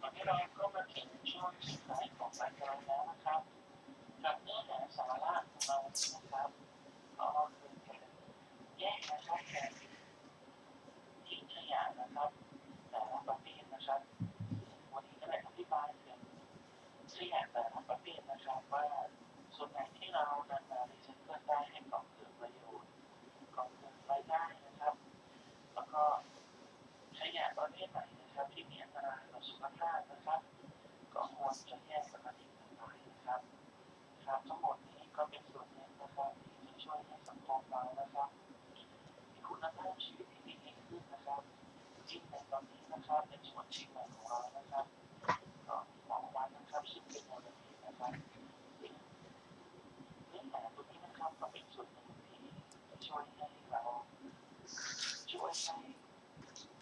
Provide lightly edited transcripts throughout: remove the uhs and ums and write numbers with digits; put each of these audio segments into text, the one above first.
ตอนนี้เราก็มาถึงช่วงสุดท้ายของรายการแล้วนะครับกับเนื้อหาสาระของเรานะครับก็คือการแยกนะครับการทิ้งขยะนะครับแต่ละประเภทนะครับวันนี้ก็ได้อธิบายถึงขยะแต่ละประเภทนะครับว่าส่วนไหนที่เรานำมารีไซเคิลได้ให้ก่อเกิดประโยชน์ก่อเกิดรายได้นะครับแล้วก็ขยะประเภทไหนนะครับที่มีอันตรายต่อสุขภาพนะครับก็ควรจะแยกสารทิ้งไปนะครับครับทั้งหมดนี้ก็เป็นส่วนหนึ่งนะครับที่จะช่วยให้สังคมเรานะครับมีคุณภาพชีวิตที่ดีขึ้นนะครับจริงในตอนนี้นะครับในส่วนเชียงใหม่ของเรานะครับก็มีหมอกควันนะครับซึ่งเป็นมลพิษนะครับเรื่องแต่ตัวนี้นะครับก็เป็นส่วนหนึ่งที่จะช่วยให้เราช่วยให้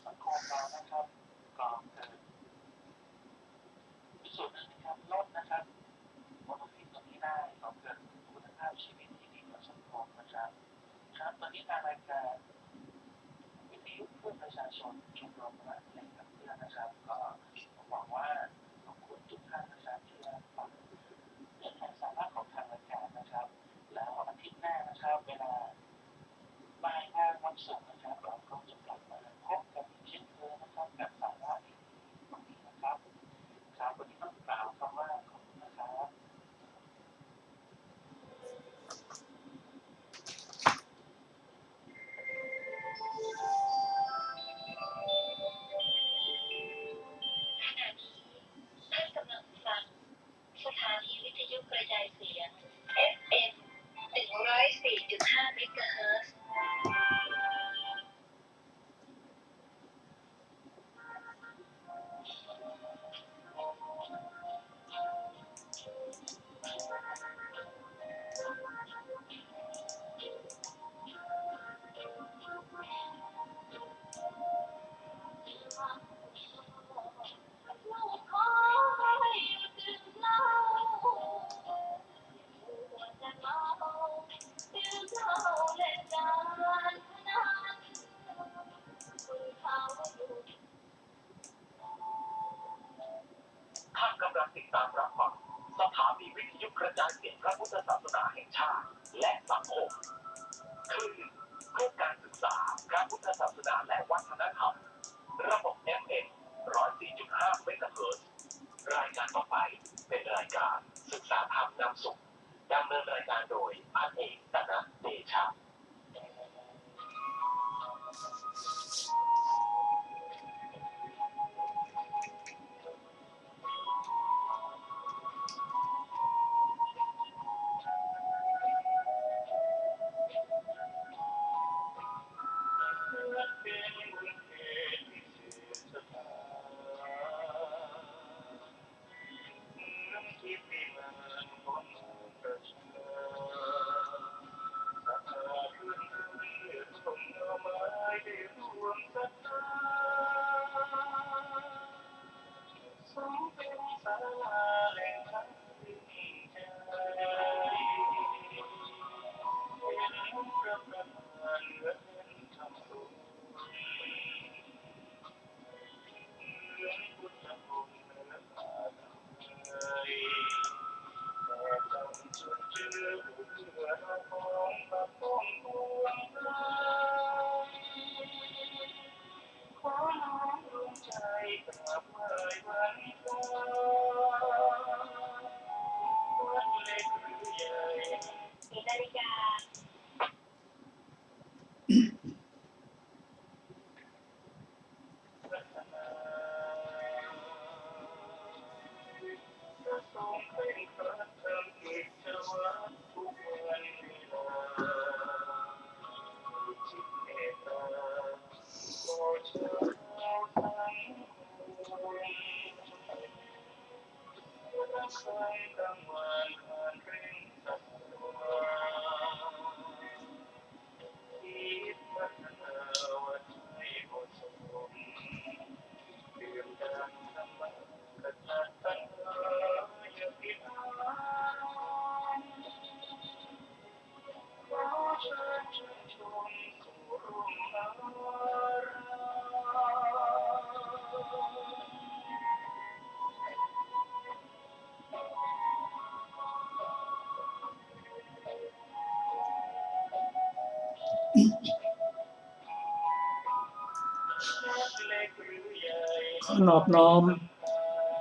สังคมเรานะครับก่อเกิดส่วนหนึ่งนะครับลดนะครับมลพิษตรงนี้ได้ก่อเกิดคุณภาพชีวิตที่ดีต่อสังคมนะครับครับตอนนี้ทางรายการวิทยุเพื่อประชาชนชมรมรักและขับเคลื่อนนะครับก็หวังว่าขอบคุณทุกท่านนะครับที่รับฟังเนื้อหาสาระของทางรายการนะครับแล้วอาทิตย์หน้านะครับเวลาบ่ายโมงวันศุกร์นะครับเราก็จะกลับมาพบกันอีกเช่นเคยนะครับกับสาระดีๆวันนี้นะครับครับวันนี้ต้องกล่าวคำว่าขอบคุณนะครับขณะนี้ท่านกำลังฟังสถานีวิทยุกระจายเสียง FM 104.5 เมกะเฮิรตซ์ท่านกำลังติดตามรับฟังสถานีวิทยุกระจายเสียงพระพุทธศาสนาแห่งชาติและสังคมคือเพื่อการศึกษาพระพุทธศาสนาและวัฒนธรรมระบบ FM 104.5 เมกะเฮิรตซ์รายการต่อไปเป็นรายการศึกษาธรรมนำสุขดำเนินรายการโดยอาเอกตนะเดชะนาฬิกา ขอนอบน้อม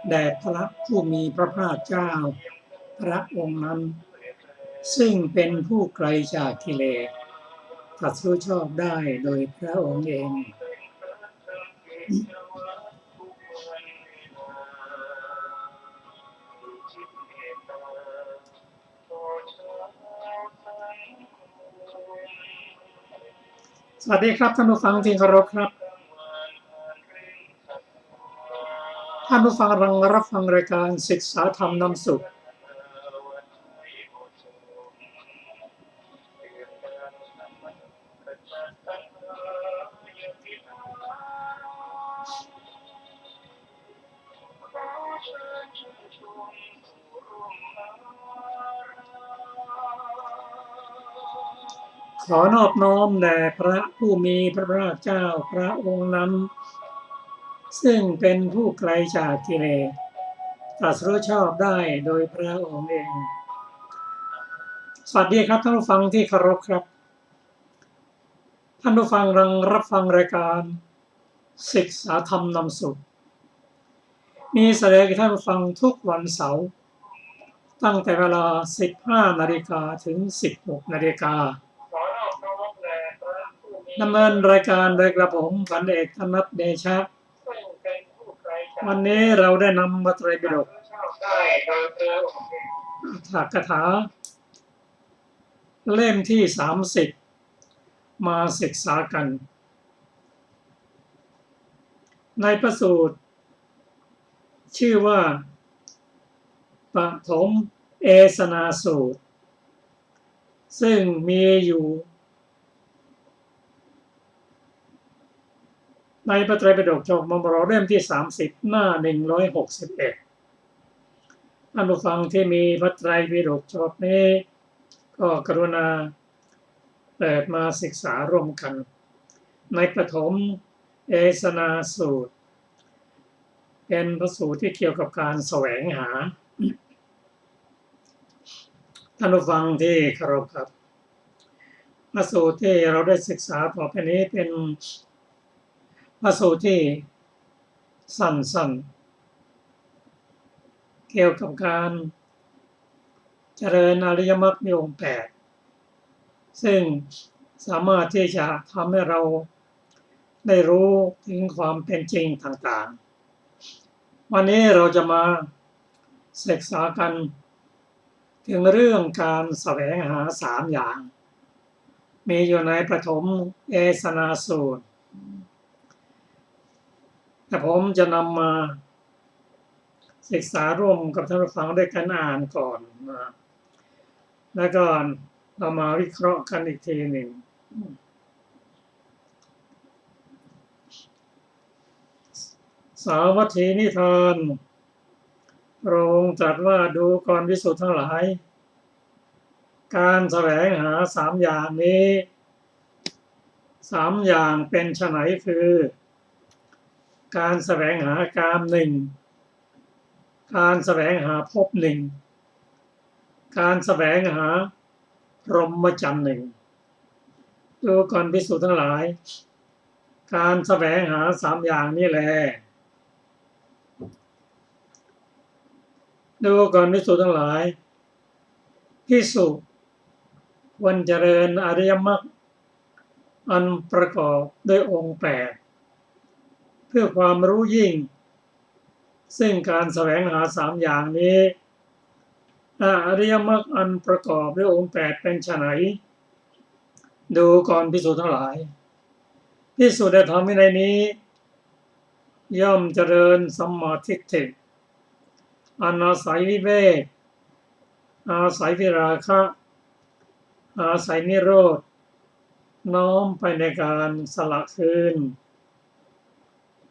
แด่พระผู้มีพระภาคเจ้าพระองค์นั้นซึ่งเป็นผู้ไกลจากกิเลสตรัสรู้ชอบได้โดยพระองค์เองสวัสดีครับท่านผู้ฟังที่เคารพครับท่านผู้ฟังกำลังรับฟังรายการศึกษาธรรมนำสุขขอนอบน้อมแด่พระผู้มีพระภาคเจ้าพระองค์นั้นซึ่งเป็นผู้ไกลจากกิเลสตรัสรู้ชอบได้โดยพระองค์เองสวัสดีครับท่านผู้ฟังที่เคารพครับท่านผู้ฟังกำลังรับฟังรายการศึกษาธรรมนำสุขมีแสดงให้ท่านผู้ฟังทุกวันเสาร์ตั้งแต่เวลา 15 นาฬิกาถึง 16 นาฬิกาดำเนินรายการโดยกระผมพันเอกธนัทเดชะวันนี้เราได้นำพระไตรปิฎกอรรถกถาเล่มที่ 30 มาศึกษากันในพระสูตรชื่อว่าปฐมเอสนาสูตรซึ่งมีอยู่ในพระไตรปิฎกฉบับมรเล่มที่ 30 หน้า 161ท่านผู้ฟังที่มีพระไตรปิฎกฉบับนี้ก็กรุณาเปิดมาศึกษาร่วมกันในปฐมเอสนาสูตรเป็นพระสูตรที่เกี่ยวกับการแสวงหาท่านผู้ฟังที่เคารพครับพระสูตรที่เราได้ศึกษาต่อไปนี้เป็นพระสูตรที่สั้นๆเกี่ยวกับการเจริญอริยมรรคมีองค์ 8ซึ่งสามารถที่จะทำให้เราได้รู้ถึงความเป็นจริงต่างๆวันนี้เราจะมาศึกษากันถึงเรื่องการแสวงหา3อย่างมีอยู่ในปฐมเอสนาสูตรแต่ผมจะนำมาศึกษาร่วมกับท่านผู้ฟังด้วยกันอ่านก่อนนะแล้วก็เรามาวิเคราะห์กันอีกทีหนึ่งสาวัตถีนิทานพระองค์ตรัสว่าดูก่อนภิกษุทั้งหลายการแสวงหา3อย่างนี้3อย่างเป็นไฉนคือการแสวงหากาม1การแสวงหาภพ1การแสวงหาพรหมจรรย์1ดูก่อนภิกษุทั้งหลายการแสวงหา3อย่างนี้แลดูก่อนภิกษุทั้งหลายภิกษุควรเจริญอริยมรรคอันประกอบด้วยองค์ 8เพื่อความรู้ยิ่งซึ่งการแสวงหา3อย่างนี้อริยมรรคอันประกอบด้วยองค์ 8เป็นไฉนดูก่อนภิกษุทั้งหลายภิกษุได้ทำวินัยนี้ย่อมเจริญสัมมาทิฏฐิอาศัยวิเวกอาศัยวิราคะอาศัยนิโรธน้อมไปในการสละคืน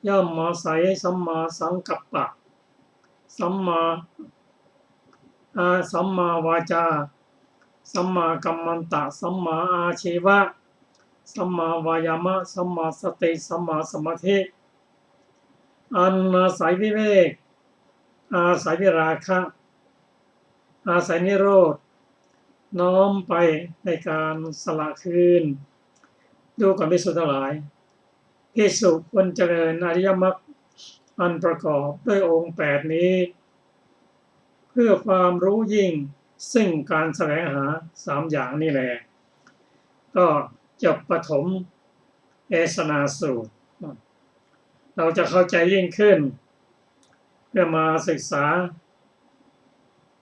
ย่อมอาศัยสัมมาสังกัปปะสัมมาวาจาสัมมากัมมันตะสัมมาอาชีวะสัมมาวายามะสัมมาสติสัมมาสมาธิอาศัยวิเวกอาศัยวิราคะอาศัยนิโรธน้อมไปในการสละคืน ดูก่อนภิกษุทั้งหลายภิกษุควรเจริญอริยมรรคอันประกอบด้วยองค์8นี้เพื่อความรู้ยิ่งซึ่งการแสวงหา3อย่างนี่แหละก็จบปฐมเอสนาสูตรเราจะเข้าใจยิ่งขึ้นเพื่อมาศึกษา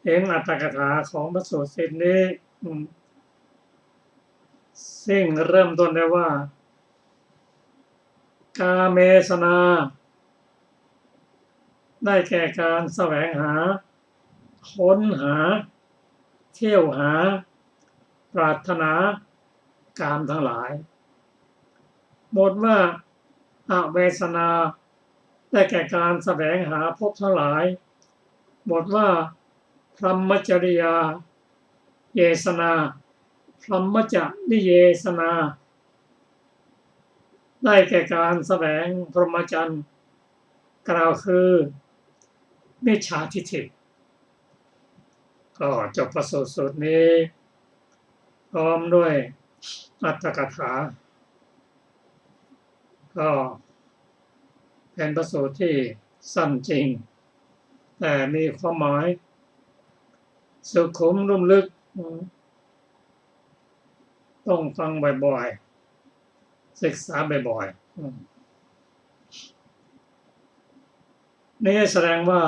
เองอัตถกถาของพระสูตรสิทธินี้ซึ่งเริ่มต้นได้ว่ากาเมสนาได้แก่การแสวงหาค้นหาเที่ยวหาปรารถนากามทั้งหลายบทว่าอเวสนาได้แก่การแสวงหาภพทั้งหลายบทว่าพรหมจริยาเยสนาพรหมจริเยสนาได้แก่การแสวงพรหมจรรย์กล่าวคือมิจฉาทิฏฐิก็จบพระสูตรนี้พร้อมด้วยอัตถกถาก็เป็นพระสูตรที่สั้นจริงแต่มีความหมายสุขุมลุ่มลึกต้องฟังบ่อยๆศึกษาบ่อยๆนี่แสดงว่า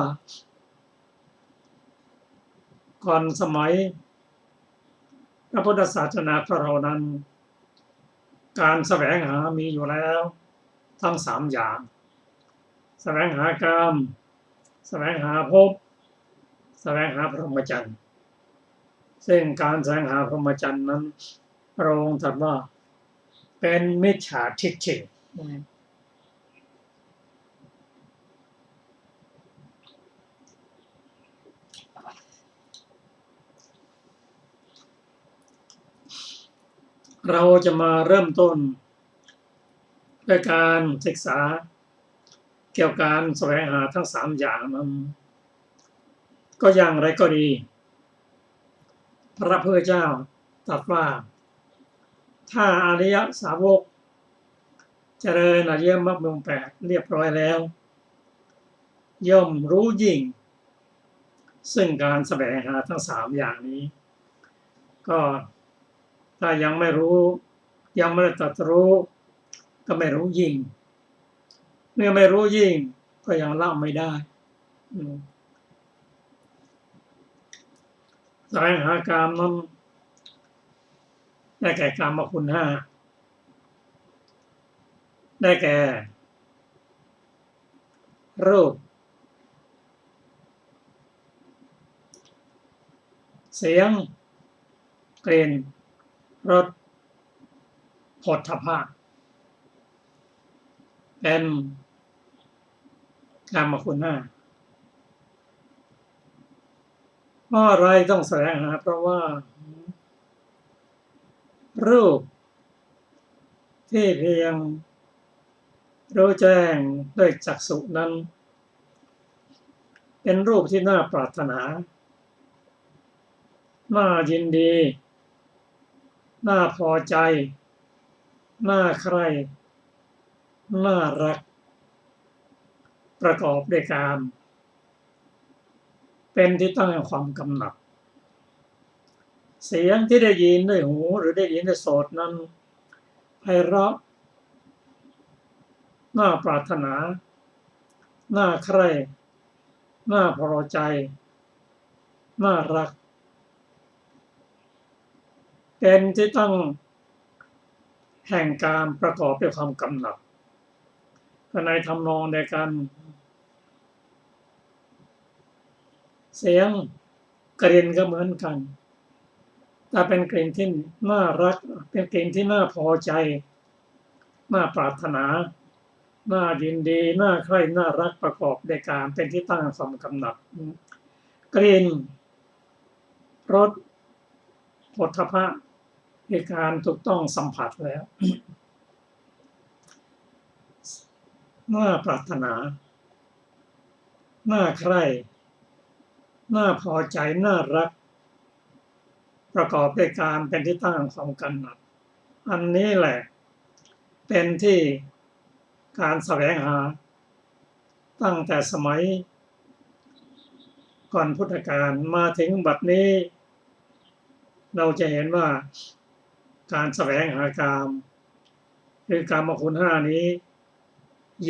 ก่อนสมัยพระพุทธศาสนาของเรานั้นการแสวงหามีอยู่แล้วทั้ง3อย่างแสวงหากามแสวงหาภพแสวงหาพรหมจรรย์ซึ่งการแสวงหาพรหมจรรย์นั้นพระองค์ตรัสว่าเป็นมิจฉาทิฏฐิเราจะมาเริ่มต้นด้วยการศึกษาเกี่ยวกับการแสวงหาทั้ง3อย่างนั้นก็อย่างไรก็ดีพระพุทธเจ้าตรัสว่าถ้าอริยสาวกเจริญอริยมรรคองค์8เรียบร้อยแล้วย่อมรู้ยิ่งซึ่งการแสวงหาทั้ง3อย่างนี้ก็ถ้ายังไม่รู้ยังไม่ได้ตรัสรู้ก็ไม่รู้ยิ่งเมื่อไม่รู้ยิ่งก็ยังละไม่ได้แสวงหากามนั้นได้แก่กามคุณ5ได้แก่รูปเสียงกลิ่นรสโผฏฐัพพะเป็นกามคุณ5เพราะอะไรต้องแสวงหาเพราะว่ารูปที่เพียงรู้แจ้งด้วยจักษุนั้นเป็นรูปที่น่าปรารถนาน่ายินดีน่าพอใจน่าใคร่น่ารักประกอบด้วยกามเป็นที่ตั้งแห่งความกำหนัดเสียงที่ได้ยินด้วยหูหรือได้ยินด้วยโสตนั้นไพเราะน่าปรารถนาน่าใคร่น่าพอใจน่ารักเป็นที่ตั้งแห่งการประกอบด้วยความกำหนัดในทำนองเดียวกันเสียงกลิ่นก็เหมือนกันถ้าเป็นกลิ่นที่น่ารักเป็นกลิ่นที่น่าพอใจน่าปรารถนาน่ายินดีน่าใคร่น่ารักประกอบด้วยการเป็นที่ตั้งแห่งความกำหนัดกลิ่นรสโผฏฐัพพะคือการถูกต้องสัมผัสแล้วน่าปรารถนาน่าใคร่น่าพอใจน่ารักประกอบด้วยการเป็นที่ตั้งของความกำหนัดอันนี้แหละ เป็นที่การแสวงหาตั้งแต่สมัยก่อนพุทธกาลมาถึงบัดนี้ เราจะเห็นว่าการแสวงหากามคือกามคุณห้านี้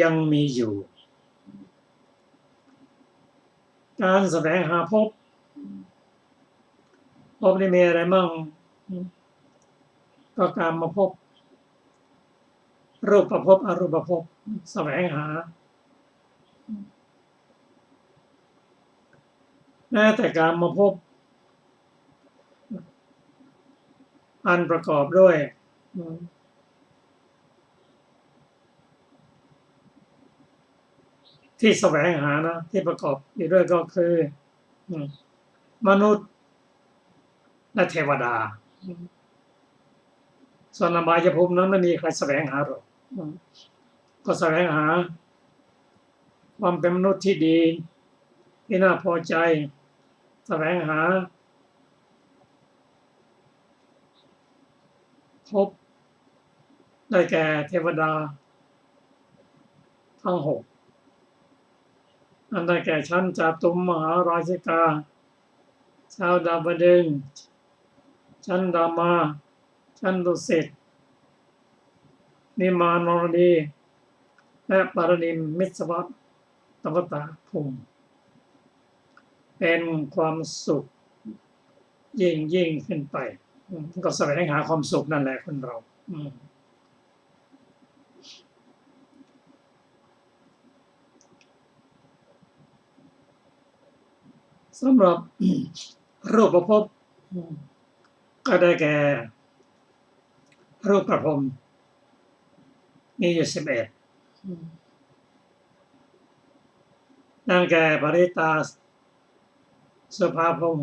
ยังมีอยู่การแสวงหาภพนี่มีอะไรบ้างก็กามมาภพรูปภพอรูปภพแสวงหาแม้แต่กามมาภพอันประกอบด้วยที่แสวงหานะที่ประกอบอยู่ด้วยก็คือมนุษย์และเทวดาส่วนอบายภูมินั้นไม่มีใครแสวงหาหรอกก็แสวงหาความเป็นมนุษย์ที่ดีที่น่าพอใจแสวงหาพบได้แก่เทวดาทั้ง6อันได้แก่ชั้นจาตุมมหาราชิกาชาวดาวดึงส์ชั้นดามาชั้นดุสิตนิมานรดีและปารณิมมิสวะตวตาภูมิเป็นความสุขยิ่งขึ้นไปก็แสวงหาความสุขนั่นแหละคนเราสำหรับรูปภพก็ได้แก่รูปประพรหมมีอยู่11นั่นแก่ปริตาสุภาพรหม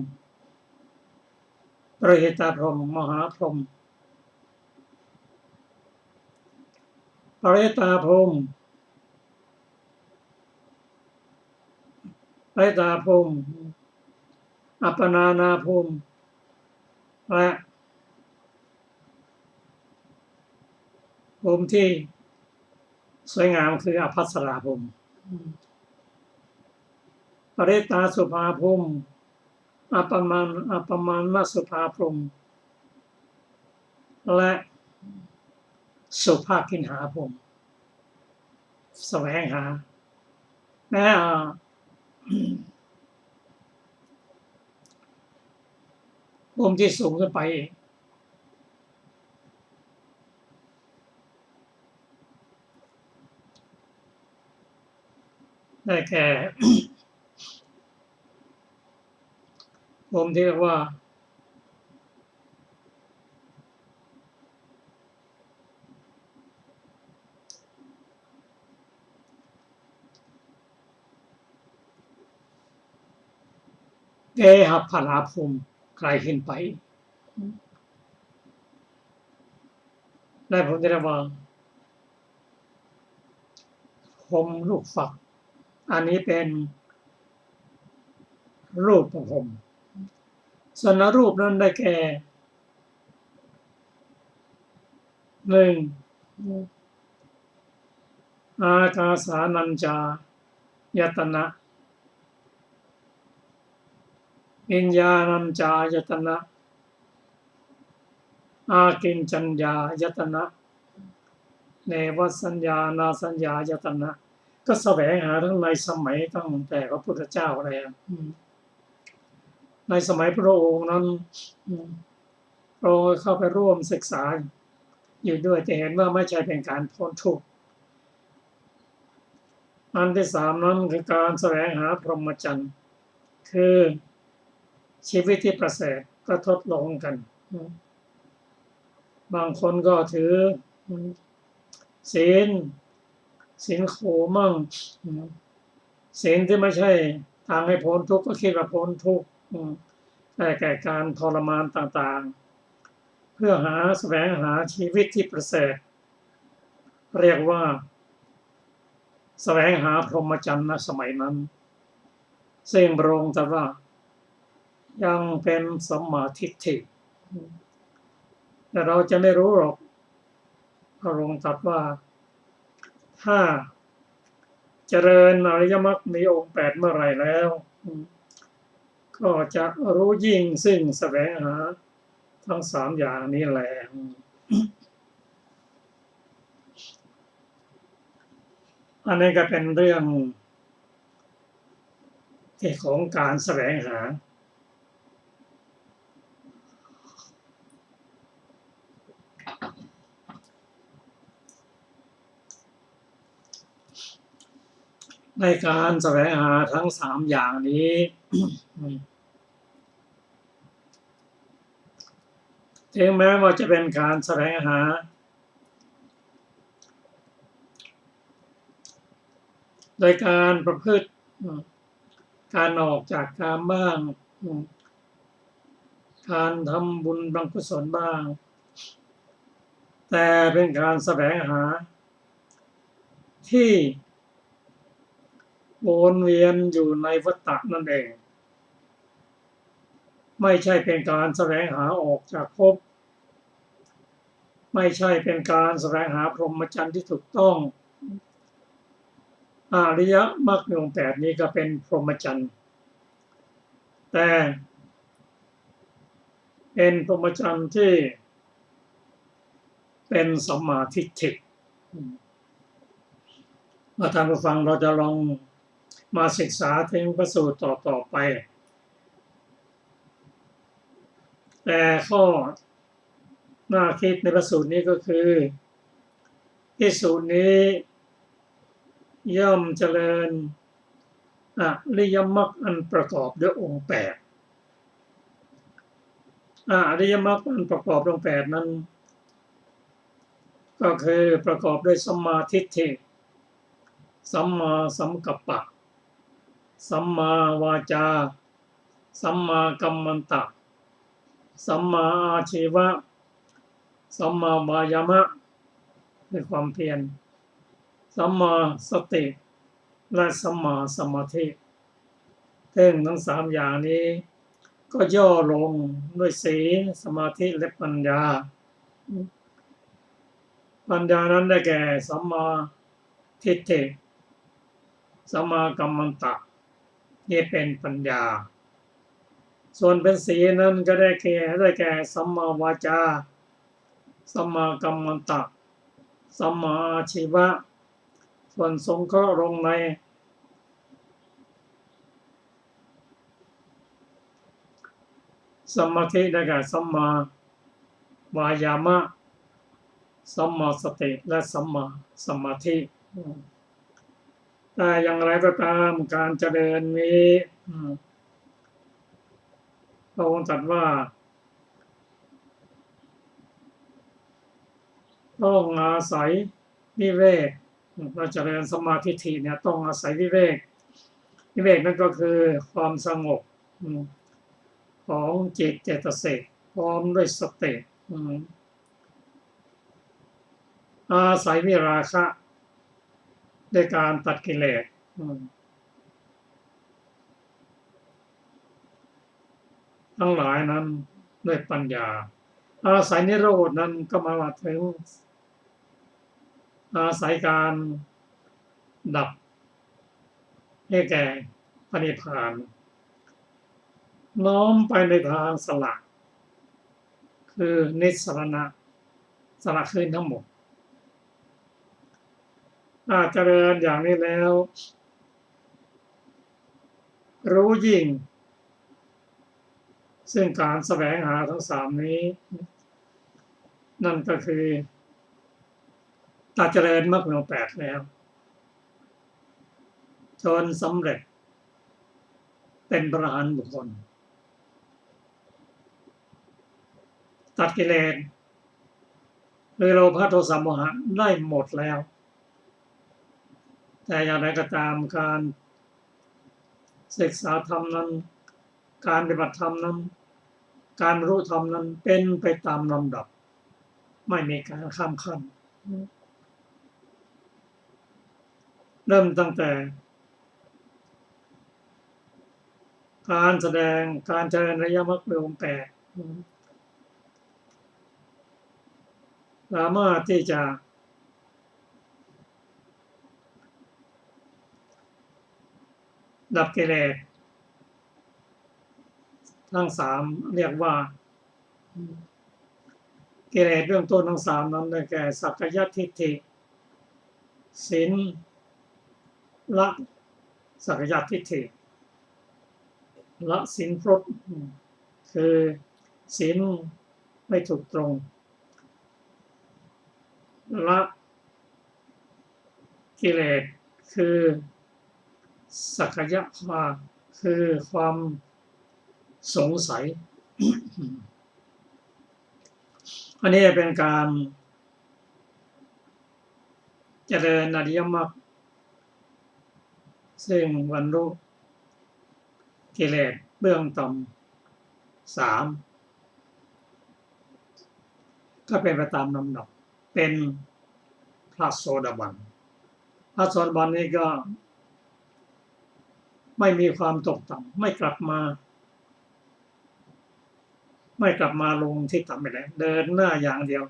ปริหิตาพรหมมหาพรหมปริตาพรหมอัปปนานาพรหมและพรหมที่สวยงามคืออภัสราพรหมปริตาสุภาพรหมอัปปมาณสุภาพรหมและสุภาคินหาพรหมแสวงหาแม้พรหมที่สูงขึ้นไปได้แก่พรหมที่เรียกว่าเกหพลาภูมิไกลขึ้นไปได้ผมจะเรียกว่าพรหมลูกฝักอันนี้เป็นรูปของผมส่วนรูปนั้นได้แก่1อากาสานัญจายตนะวิญญาณัญจายตนะอากิญจัญญายตนะเนวสัญญานาสัญญายตนะก็แสวงหาทั้งในสมัยตั้งแต่พระพุทธเจ้าอะไรในสมัยพระองค์นั้นเราเข้าไปร่วมศึกษาอยู่ด้วยจะเห็นว่าไม่ใช่เป็นการพ้นทุกข์อันที่3นั้นคือการแสวงหาพรหมจรรย์คือชีวิตที่ประเสริฐก็ทดลองกันบางคนก็ถือศีลโขมั่งศีลที่ไม่ใช่ทางให้พ้นทุกข์ก็คิดว่าพ้นทุกข์แต่แก่การทรมานต่างๆเพื่อแสวงหาชีวิตที่ประเสริฐเรียกว่าแสวงหาพรหมจรรย์ณสมัยนั้นซึ่งพระองค์ตรัสว่ายังเป็นสัมมาทิฏฐิแต่เราจะไม่รู้หรอก พระองค์ตรัสว่าถ้าเจริญอริยมรรคมีองค์8เมื่อไหร่แล้วก็จะรู้ยิ่งซึ่งแสวงหาทั้ง3อย่างนี้แหละอันนี้ก็เป็นเรื่องที่ของการแสวงหาในการแสวงหาทั้ง3อย่างนี้ถึงแม้ว่าจะเป็นการแสวงหาโดยการประพฤติการออกจากกามบ้างการทำบุญบังกุศลบ้างแต่เป็นการแสวงหาที่วนเวียนอยู่ในวัฏฏะนั่นเองไม่ใช่เป็นการแสวงหาออกจากภพไม่ใช่เป็นการแสวงหาพรหมจรรย์ที่ถูกต้องอริยมรรคมีองค์8นี้ก็เป็นพรหมจรรย์แต่เป็นพรหมจรรย์ที่เป็นสัมมาทิฏฐิมาท่านผู้ฟังเราจะลองมาศึกษาถึงพระสูตรต่อไปแต่ข้อน่าคิดในพระสูตรนี้ก็คือที่สูตรนี้ย่อมเจริญอริยมรรคอันประกอบด้วยองค์8อริยมรรคอันประกอบด้วยองค์8นั้นก็คือประกอบด้วยสัมมาทิฏฐิสัมมาสังกัปปะสัมมาวาจาสัมมากัมมันตะสัมมาอาชีวะสัมมาวายามะคือความเพียรสัมมาสติและสัมมาสมาธิซึ่งทั้ง3อย่างนี้ก็ย่อลงด้วยศีลสมาธิและปัญญาปัญญานั้นได้แก่สัมมาทิฏฐิสัมมากัมมันตะนี่เป็นปัญญาส่วนเป็นศีลนั้นก็ได้แก่สัมมาวาจาสัมมากัมมันตะสัมมาอาชีวะส่วนสงเคราะห์ลงในสมาธิได้แก่สัมมาวายามะสัมมาสติและสัมมาสมาธิแต่อย่างไรก็ตามการเจริญนี้พระองค์ตรัสว่าต้องอาศัยวิเวกเราเจริญสมาธิเนี่ยต้องอาศัยวิเวกนั่นก็คือความสงบของจิตเจตสิกพร้อมด้วยสติอาศัยวิราคะในการตัดกิเลสทั้งหลายนั้นด้วยปัญญาอาศัยนิโรธนั้นก็มาถึงอาศัยการดับให้แก่พระนิพพานน้อมไปในทางสละคือนิสรณะสละคืนทั้งหมดถ้าเจริญอย่างนี้แล้วรู้ยิ่งซึ่งการแสวงหาทั้ง3นี้นั่นก็คือถ้าเจริญมรรคมีองค์8แล้วจนสำเร็จเป็นพระอรหันต์บุคคลตัดกิเลสหรือโลภะโทสะโมหะได้หมดแล้วแต่อย่างไรก็ตามการศึกษาธรรมนั้นการปฏิบัติธรรมนั้นการรู้ธรรมนั้นเป็นไปตามลำดับไม่มีการข้ามขั้นเริ่มตั้งแต่การแสดงการเจริญอริยมรรคมีองค์8สามารถที่จะ ดับกิเลสทั้งสามเรียกว่ากิเลสเบื้องต้นทั้งสามนั้นได้แก่สักกายทิฏฐิศีลละสักกายทิฏฐิละศีลพรตคือศีลไม่ถูกตรงละกิเลสคือสักกายภาคือความสงสัย อันนี้เป็นการเจริญอริยมรรคซึ่งบรรลุกิเลสเบื้องต่ำสามก็เป็นไปตามลำดับเป็นพระโสดาบันพระโสดาบันนี้ก็ไม่มีความตกต่ำไม่กลับมาลงที่ต่ำไปแล้วเดินหน้าอย่างเดียว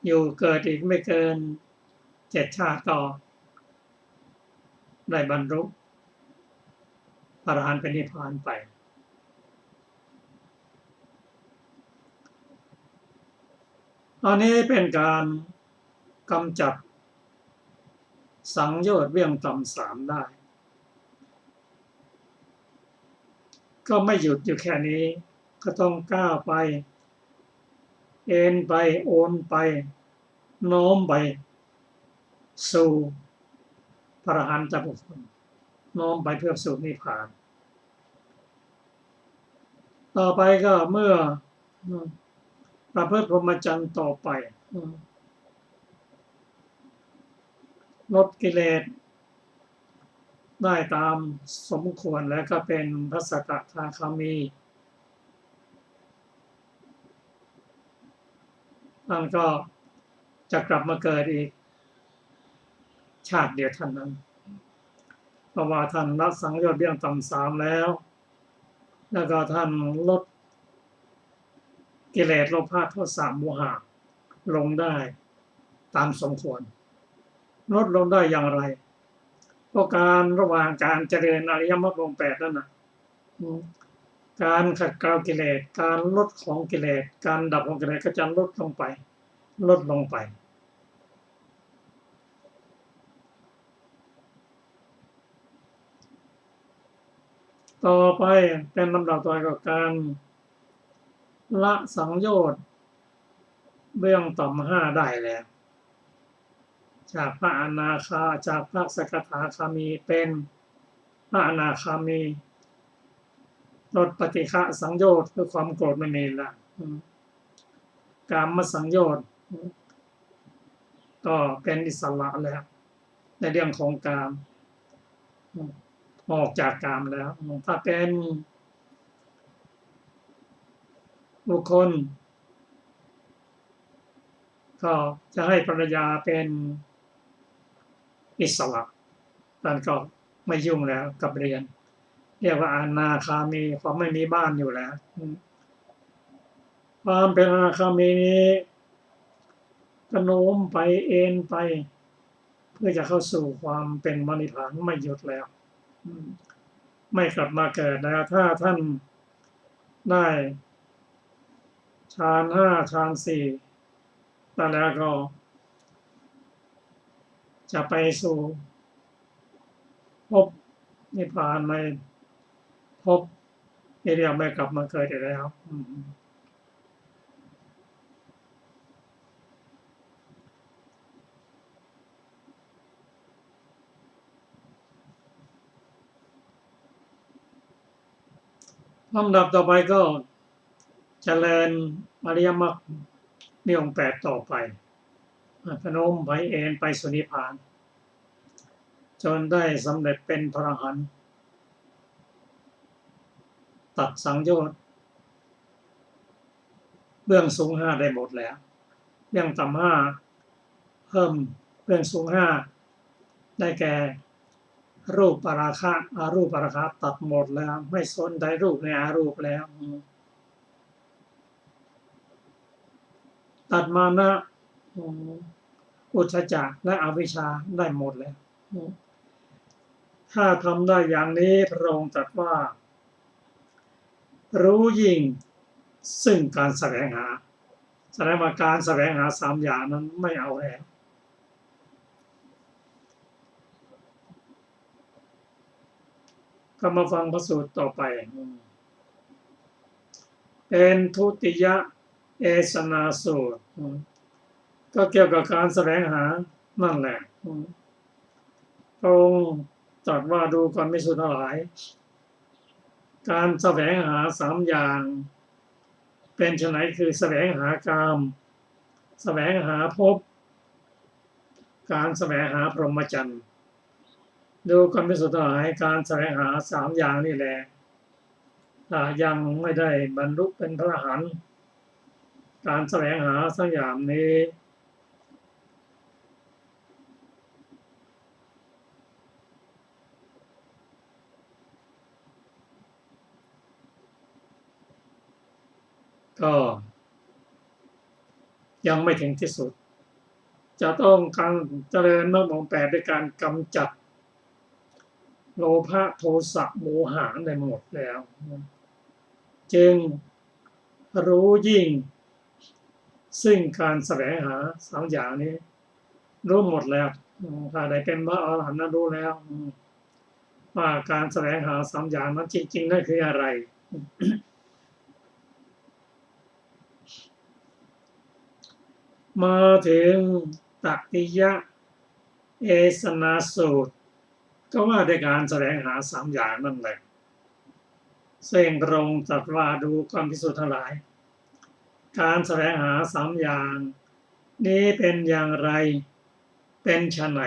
อยู่เกิดอีกไม่เกิน7 ชาติก็ได้บรรลุพระอรหันต์เป็นนิพพานไปอันนี้เป็นการกำจัดสังโยชน์เบื้องต่ำสามได้ก็ไม่หยุดอยู่แค่นี้ก็ต้องก้าวไปเอ็นไปโอนไปโน้มไปสู่พระอรหันตบุคคลโน้มไปเพื่อสู่นิพพานต่อไปก็เมื่อประพฤติพรหมจรรย์ต่อไปลดกิเลสได้ตามสมควรแล้วก็เป็นพระสกทาคามีท่านก็จะกลับมาเกิดอีกชาติเดียวเท่านั้นเพราะว่าท่านละสังโยชน์เบื้องต่ำสามแล้วก็ท่านลดกิเลสโลภะโทสะโมหะลงได้ตามสมควรลดลงได้อย่างไรเพราะการระหว่างการเจริญอริยมรรคองค์ 8นั่นน่ะการขัดเกลากิเลสการลดของกิเลสการดับของกิเลสก็จะลดลงไปต่อไปเป็นลำดับต่อไปก็การละสังโยชน์เบื้องต่ำ5ได้แล้วจากพระอนาคาจากพระสกทาคามีเป็นพระอนาคามีลดปฏิฆะสังโยชน์คือความโกรธไม่มีละกามสังโยชน์ก็เป็นอิสระแล้วในเรื่องของกามออกจากกามแล้วถ้าเป็นบุคคลก็จะให้ภรรยาเป็นอิสระท่านก็ไม่ยุ่งแล้วกับเรียนเรียกว่าอนาคามีความไม่มีบ้านอยู่แล้วความเป็นอนาคามีนี้กระโน้มไปเอ็นไปเพื่อจะเข้าสู่ความเป็นมรรคผลไม่หยุดแล้วไม่กลับมาเกิดแล้วถ้าท่านได้ฌาน5ฌาน4แล้วก็จะไปสู่พบนิพพานในพบที่เรียกไม่กลับมาเกิดอีกแล้วลำดับต่อไปก็เจริญอริยมรรคมีองค์ 8ต่อไปพนมไปเอ็นไปสู่นิพพานจนได้สำเร็จเป็นพระอรหันต์ตัดสังโยชน์เบื้องสูง5ได้หมดแล้วเบื้องต่ำ5เพิ่มเบื้องสูง5ได้แก่รูปปราคะอารูปปราคะตัดหมดแล้วไม่สนใจรูปในอารูปแล้วตัดมานะอุทธัจจะและอวิชชาได้หมดแล้ว ถ้าทำได้อย่างนี้พระองค์ตรัสว่ารู้ยิ่งซึ่งการแสวงหาแสดงว่าการแสวงหาสามอย่างนั้นไม่เอาแล้วก็มาฟังพระสูตรต่อไปเป็นทุติยเอสนาสูตรก็เกี่ยวกับการแสวงหานั่นแหละพระองค์ตรัสว่าดูก่อนภิกษุทั้งหลายการแสวงหาสามอย่างเป็นไฉนคือแสวงหากามแสวงหาภพการแสวงหาพรหมจรรย์ดูก่อนภิกษุทั้งหลายการแสวงหาสามอย่างนี่แหละยังไม่ได้บรรลุเป็นพระอรหันต์การแสวงหาสามอย่างนี้ก็ยังไม่ถึงที่สุดจะต้องการเจริญมรรคองค์ 8ด้วยการกำจัดโลภะโทสะโมหะได้หมดแล้วจึงรู้ยิ่งซึ่งการแสวงหาสามอย่างนี้รู้หมดแล้วถ้าได้เป็นพระอรหันต์นั้นรู้แล้วว่าการแสวงหาสามอย่างนั้นจริงๆนั่นคืออะไรมาถึงตักติยะเอสนาสูตรก็ว่าด้วยการแสวงหาสามอย่างนั่นแหละซึ่งพระองค์ตรัสว่าดูก่อนภิกษุทั้งหลายการแสวงหาสามอย่างนี้เป็นอย่างไรเป็นไฉน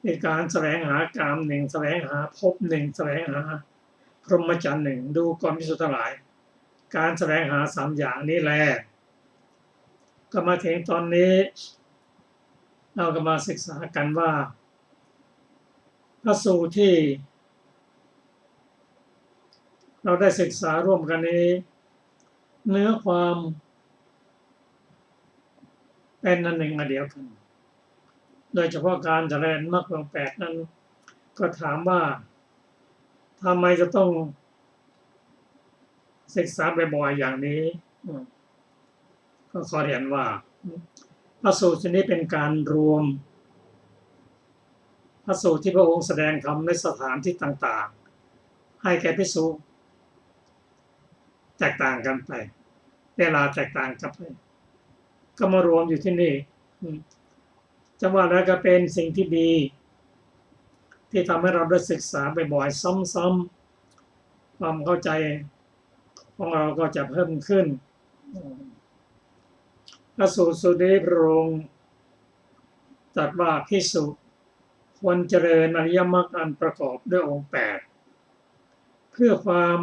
ในการแสวงหากามหนึ่งแสวงหาภพหนึ่งแสวงหาพรหมจรรย์หนึ่งดูก่อนภิกษุทั้งหลายการแสวงหาสามอย่างนี้แลก็มาถึงตอนนี้เราก็มาศึกษากันว่าพระสูตรที่เราได้ศึกษาร่วมกันนี้เนื้อความเป็นอันหนึ่งอันเดียวกันโดยเฉพาะการเจริญมรรคองค์ 8นั้นก็ถามว่าทำไมจะต้องศึกษาบ่อยๆอย่างนี้ก็ขอเรียนว่าพระสูตรนี้เป็นการรวมพระสูตรที่พระองค์แสดงธรรมในสถานที่ต่างๆให้แก่ภิกษุแตกต่างกันไปเวลาแตกต่างกันไปก็มารวมอยู่ที่นี่จะว่าแล้วก็เป็นสิ่งที่ดีที่ทำให้เราได้ศึกษาบ่อยๆซ้ำๆความเข้าใจของเราก็จะเพิ่มขึ้นพระสูตรนี้พระองค์ตรัสว่าภิกษุควรเจริญอริยมรรคอันประกอบด้วยองค์ 8เพื่อความ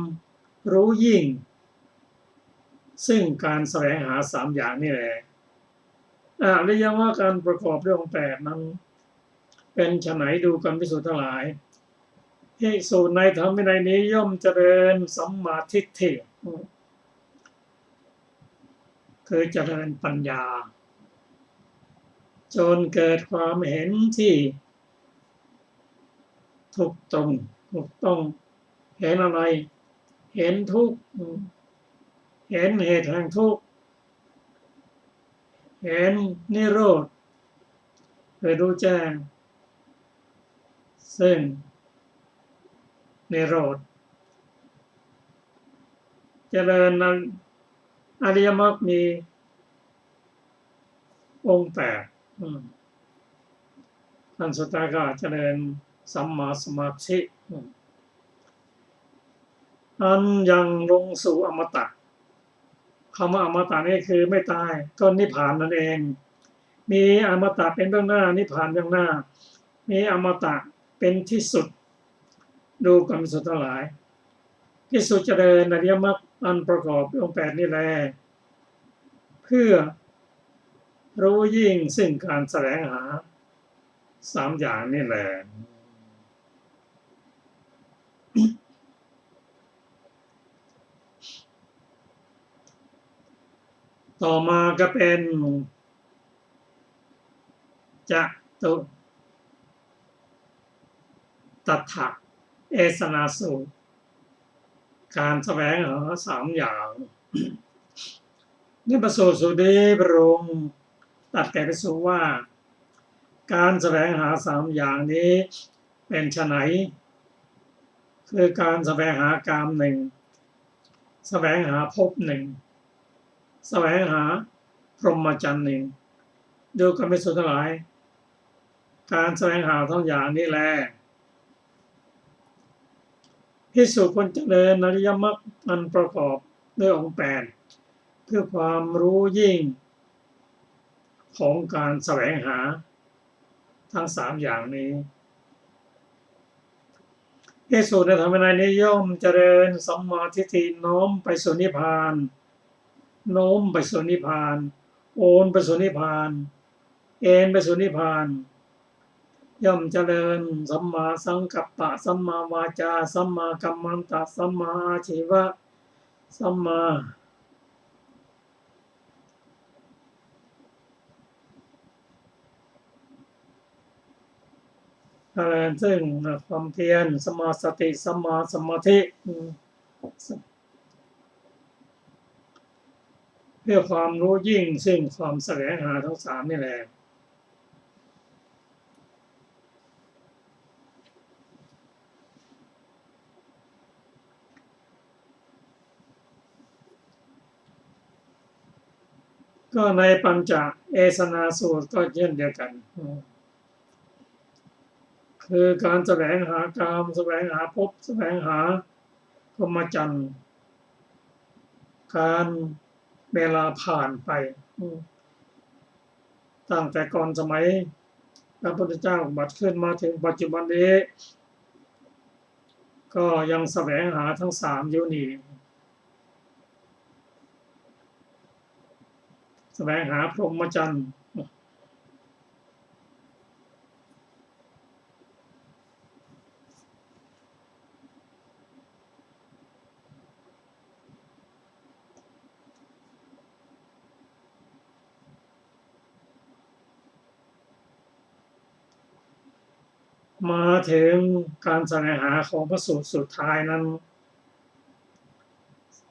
รู้ยิ่งซึ่งการแสวงหาสามอย่างนี่แหละอริยมรรคอันประกอบด้วยองค์ 8นั้นเป็นไฉนดูกันภิกษุทั้งหลายภิกษุในธรรมวินัยนี้ย่อมเจริญสัมมาทิฏฐิคือเจริญปัญญาจนเกิดความเห็นที่ถูกต้องเห็นอะไรเห็นทุกข์เห็นเหตุแห่งทุกข์เห็นนิโรธคือรู้แจ้งซึ่งนิโรธเจริญอริยมรรคมีองค์ 8ท่านสุดท้ายก็เจริญสัมมาสมาธิอันยังลงสู่อมตะคำว่าอมตะนี่คือไม่ตายก็นิพพานนั่นเองมีอมตะเป็นเบื้องหน้านิพพานเบื้องหน้ามีอมตะเป็นที่สุดดูกันสุดทั้งหลายที่สุดเจริญอริยมรรคอันประกอบองค์ 8นี่แหละเพื่อรู้ยิ่งซึ่งการแสวงหาสามอย่างนี่แหละต่อมาก็เป็นจะตุ ตัฏฐะเอสนาสูตรการแสวงหาสามอย่างในพระสูตรสุดีพระองค์ตรัสแก่ภิกษุว่าการแสวงหาสามอย่างนี้เป็นไฉนคือการแสวงหากามหนึ่งแสวงหาภพหนึ่งแสวงหาพรหมจรรย์หนึ่งดูกันภิกษุทั้งหลายการแสวงหาทั้งอย่างนี้แลภิกษุควรเจริญอริยมรรคอันประกอบด้วยองค์แปดเพื่อความรู้ยิ่งของการแสวงหาทั้งสามอย่างนี้ภิกษุในธรรมนัยนี้ย่อมเจริญสัมมาทิฏฐิน้อมไปสู่นิพพานโน้มไปสู่นิพพานโอนไปสู่นิพพานเอ็นไปสู่นิพพานย่อมเจริญสัมมาสังกัปปะสัมมาวาจาสัมมากัมมันตะสัมมาอาชีวะสัมมาเจริญซึ่งความเพียรสัมมาสติสัมมาสมาธิเพื่อความรู้ยิ่งซึ่งความแสวงหาทั้งสามนี่แหละก็ในปัญจเอสนาสูตรก็เช่นเดียวกันคือการแสวงหากามแสวงหาภพแสวงหาพรหมจรรย์การเวลาผ่านไปตั้งแต่ก่อนสมัยพระพุทธเจ้าบัดขึ้นมาถึงปัจจุบันนี้ก็ยังแสวงหาทั้งสามอยู่นี่แสวงหาพรหมจรรย์มาถึงการแสวงหาของพระสูตรสุดท้ายนั้น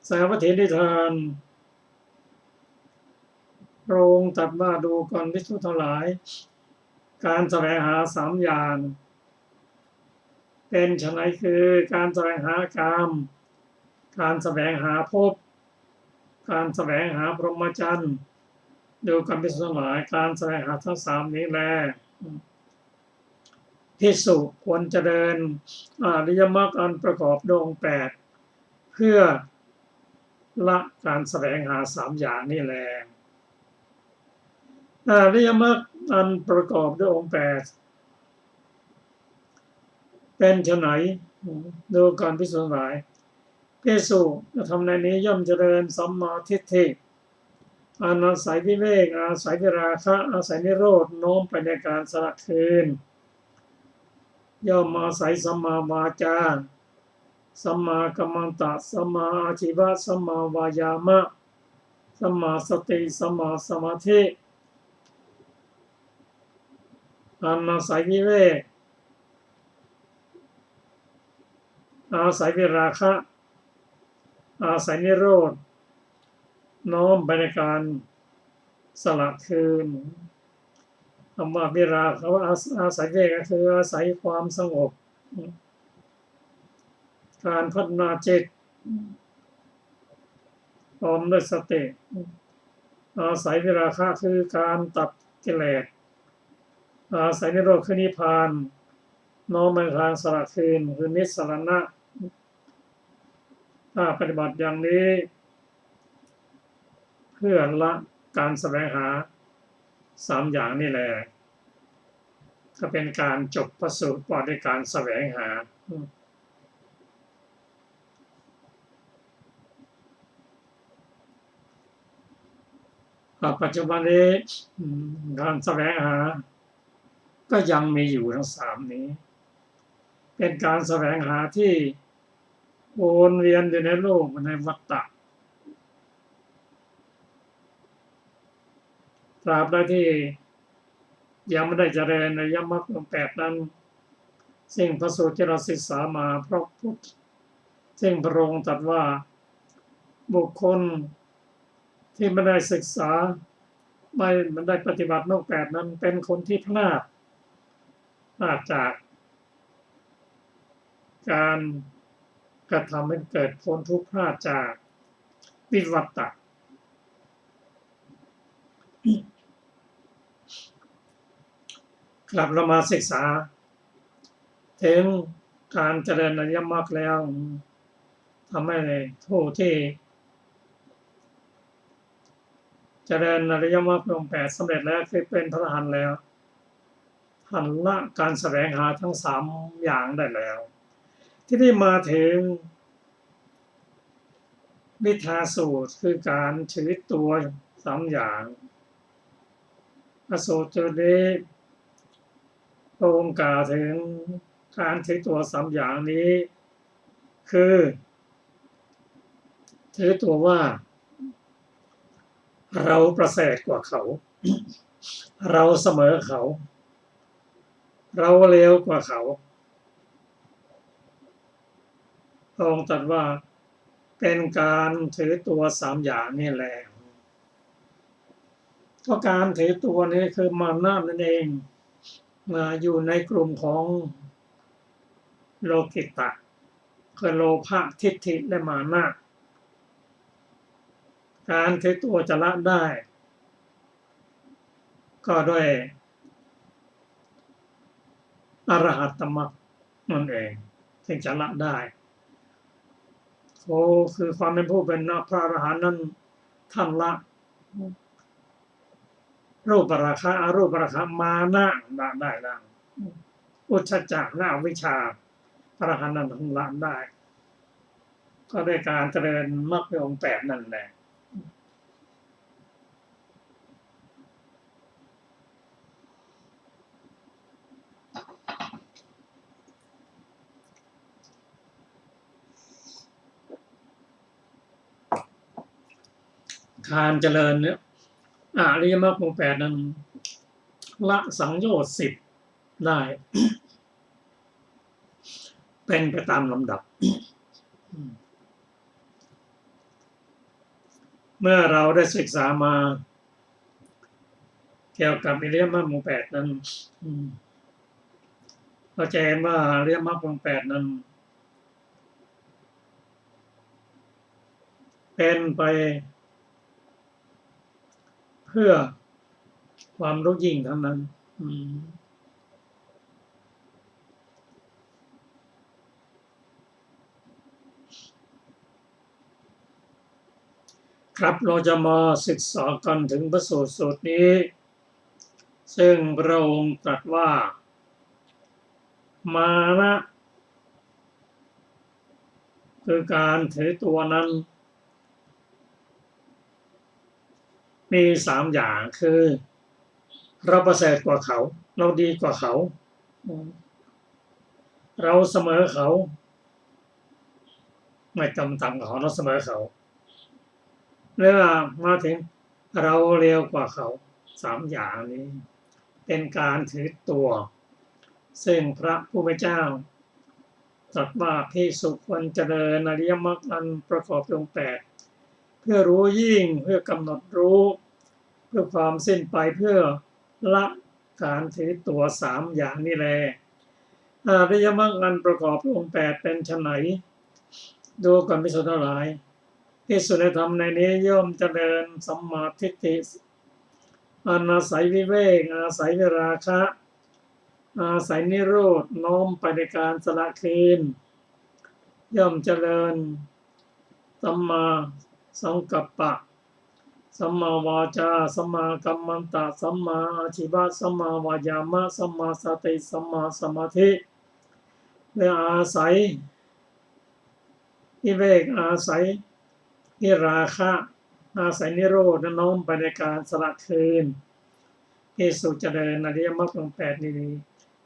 สาวัตถีนิทานพระองค์ตรัสว่าดูก่อนภิกษุทั้งหลายการแสวงหาสามอย่างเป็นไฉนคือการแสวงหากามการแสวงหาภพการแสวงหาพรหมจรรย์ดูก่อนภิกษุทั้งหลายการแสวงหาทั้งสามนี้แลภิกษุควรเจริญอริยมรรคอันประกอบด้วยองค์แปดเพื่อละการแสวงหาสามอย่างนี่แลอริยมรรคอันประกอบด้วยองค์แปดเป็นไฉนดูก่อนภิกษุทั้งหลายภิกษุธรรมในนี้ย่อมเจริญสัมมาทิฏฐิอาศัยวิเวกอาศัยวิราคะอาศัยนิโรธโน้มไปในการสละคืนย่อมอาศัยสัมมาวาจาสัมมากัมมันตะสัมมาอาชีวะสัมมาวายามะสัมมาสติสัมมาสมาธิอาศัยวิเวกอาศัยวิราคะอาศัยนิโรธน้อมไปในการสละคืนคำว่าวิราคะอาศัยวิเวกก็คืออาศัยความสงบการพัฒนาจิตพร้อมด้วยสติอาศัยวิราคะคือการตัดกิเลสอาศัยนิโรธคือนิพพานน้อมไปทางสละคืนคือนิสสรณะถ้าปฏิบัติอย่างนี้เพื่อละการแสวงหาสามอย่างนี่แหละก็เป็นการจบพระสูตรว่าด้วยการแสวงหาปัจจุบันนี้การแสวงหาก็ยังมีอยู่ทั้งสามนี้เป็นการแสวงหาที่วนเวียนอยู่ในโลกในวัฏฏะตราบใดที่ยังไม่ได้เจริญในอริยมรรคแปดนั้น สิ่งพระสูตรที่เราศึกษามาเพราะพุทธซึ่งพระองค์ตรัสว่าบุคคลที่ไม่ได้ศึกษาไม่ได้ปฏิบัติมรรคแปดนั้นเป็นคนที่พลาดจากการกระทำให้เกิดพ้นทุกข์พลาดจากวิวัตตะกลับเรามาศึกษาถึงการเจริญอริยมรรคแล้วทำให้ผู้ที่เจริญอริยมรรคองค์แปดสำเร็จแล้วคือเป็นพระอรหันต์แล้วท่านละการแสวงหาทั้งสามอย่างได้แล้วที่ได้มาถึงนิทาสูตรคือการถือตัวสามอย่างอสูตรจุดนี้พระองค์กล่าวถึงการถือตัวสามอย่างนี้คือถือตัวว่าเราประเสริฐกว่าเขาเราเสมอเขาเราเลวกว่าเขาพระองค์ตรัสว่าเป็นการถือตัวสามอย่างนี่แหละเพราะการถือตัวนี้คือมานะนั่นเองมาอยู่ในกลุ่มของโลกิตะคือโลภะทิฏฐิและมานะการถือตัวจะละได้ก็ด้วยอรหัตตมรรคนั่นเองถึงจะละได้คือความเป็นผู้เป็นพระอรหันต์นั้นท่านละรูปราคะอรูปราคะมานะได้แล้วอุทธัจจะและอวิชชาพระอรหันต์นั้นท่านละได้ก็ด้วยการเจริญมรรคองค์แปดนั่นแหละการเจริญเนี่ยอริยมรรคองค์แปดนั้นละสังโยชน์10ได้เป็นไปตามลำดับเมื่อเราได้ศึกษามาเกี่ยวกับอริยมรรคองค์แปดนั้นเข้าใจว่าอริยมรรคองค์แปดนั้นเป็นไปเพื่อความรู้ยิ่งทั้งนั้นครับเราจะมาศึกษากันถึงพระสูตรนี้ซึ่งพระองค์ตรัสว่ามานะคือการถือตัวนั้นมี3อย่างคือเราประเสริฐกว่าเขาเราดีกว่าเขาเราเสมอเขาไม่ต่ำกว่าเขาเราเสมอเขาเวลามาถึงเราเร็วกว่าเขา3อย่างนี้เป็นการถือตัวซึ่งพระผู้เป็นเจ้าตรัสว่าภิกษุควรเจริญอริยมรรคอันประกอบด้วยองค์8เพื่อรู้ยิ่งเพื่อกำหนดรู้เพื่อความสิ้นไปเพื่อละการถือตัว3อย่างนี้แลอริยมรรคอันประกอบด้วยองค์8เป็นไฉนดูก่อนภิกษุทั้งหลายภิกษุในธรรมในนี้ย่อมเจริญสัมมาทิฏฐิอาศัยวิเวกอาศัยวิราคะอาศัยนิโรธน้อมไปในการสละคืนย่อมเจริญสัมมาสังกัปปะสัมมาวาจาสัมมากัมมันตะสัมมาอาชีวะสัมมาวายามะสัมมาสติสัมมาสมาธิและอาศัยวิเวกอาศัยวิราคะอาศัยนิโรธน้อมไปในการสละคืนภิกษุเจริญอริยมรรคองค์8นี้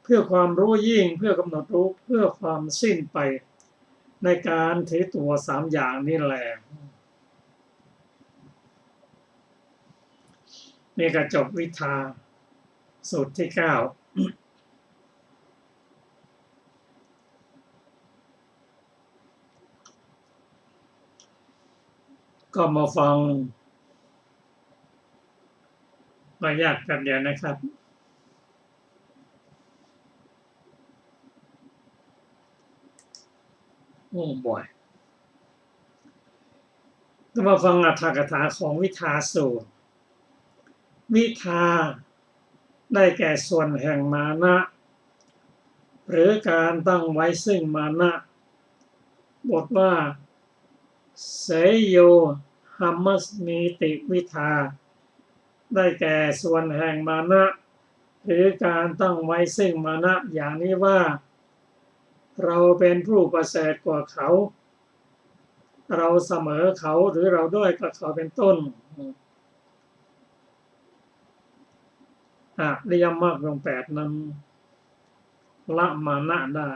เพื่อความรู้ยิ่งเพื่อกำหนดรู้เพื่อความสิ้นไปในการถือตัว3อย่างนี้แหละนี่ก็จบวิชาสูตรที่9 ก็มาฟังมายากกันเดียวนะครับโอ้บ่อยก็มาฟังอรรถกถาของวิทาสูตรวิทาได้แก่ส่วนแห่งมานะหรือการตั้งไว้ซึ่งมานะบทว่าเสยโยหัมมสมีติวิทาได้แก่ส่วนแห่งมานะหรือการตั้งไว้ซึ่งมานะอย่างนี้ว่าเราเป็นผู้ประเสริฐกว่าเขาเราเสมอเขาหรือเราด้อยกว่าเขาเป็นต้นอริยมรรคองค์ 8นั้นละมานะได้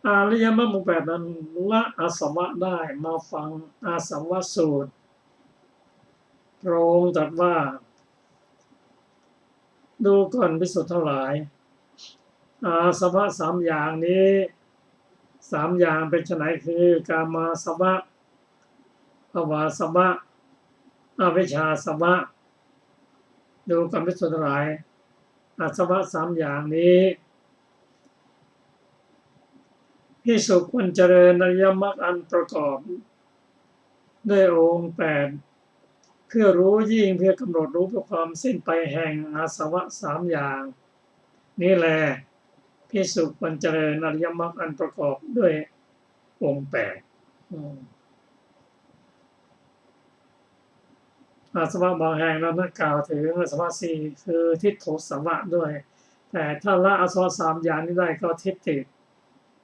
อริยมรรคองค์ 8นั้นละอาสวะได้มาฟังอาสวะสูตรพระองค์ตรัสว่าดูก่อนภิกษุทั้งหลายอาสวะ3อย่างนี้3อย่างเป็นไฉนคือกามาสวะภวาสวะอวิชชาสวะดูก่อนภิกษุทั้งหลายอาสวะ3อย่างนี้ภิกษุควรเจริญอริยมรรคอันประกอบด้วยองค์ 8เพื่อรู้ยิ่งเพื่อกำหนดรู้เพื่อความสิ้นไปแห่งอาสวะ3อย่างนี่แหละภิกษุควรเจริญอริยมรรคอันประกอบด้วยองค์ 8อาสวะบางแห่งนั้นกล่าวถึงอาสวะ4คือทิฏฐุสวะด้วยแต่ถ้าละอาสวะ3อย่างนี้ได้ก็ทิฏฐิ